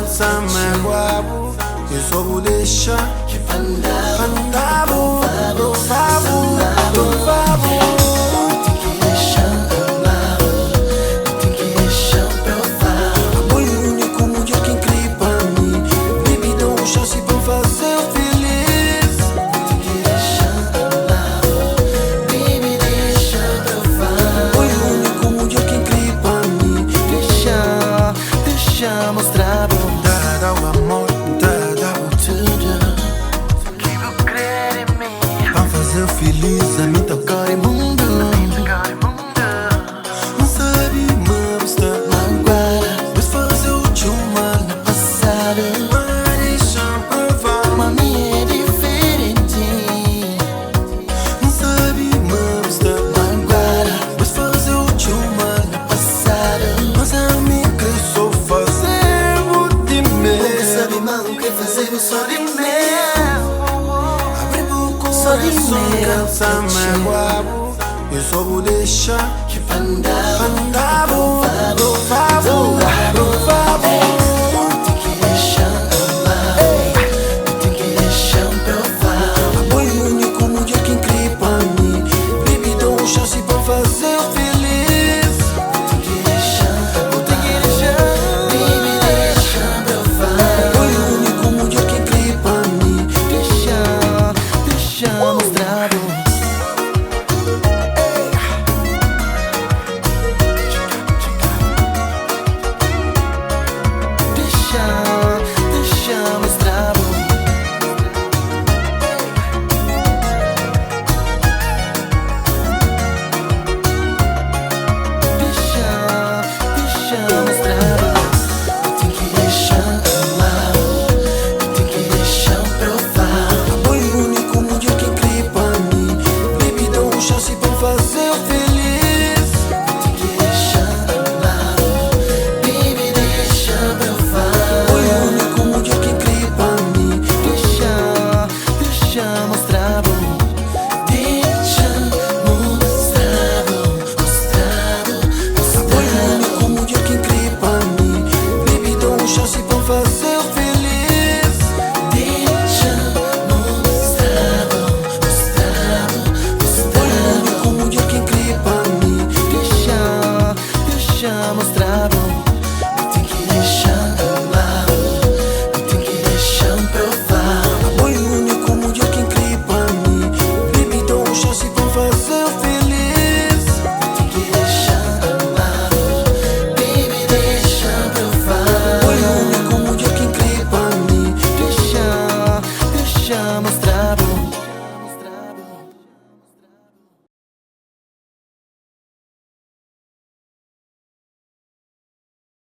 pensamento. Eu só vou deixar andar, por favor, por favor. Mostrar Dá o amor, dá o tudo que eu crer em mim. pra fazer feliz a mim tocar em mundo. Não sabe mais estar Agora, mas fazer o chuma no passado, mas deixa provar. mami é diferente. Não sabe mais estar Agora, mas fazer o chuma no passado, mas a mim que sou fazer o de não mim. sabe mal o que fazer só de mim. Abre o Só de coração, mim. pensamento. Eu só vou deixar Andar, andar, por favor.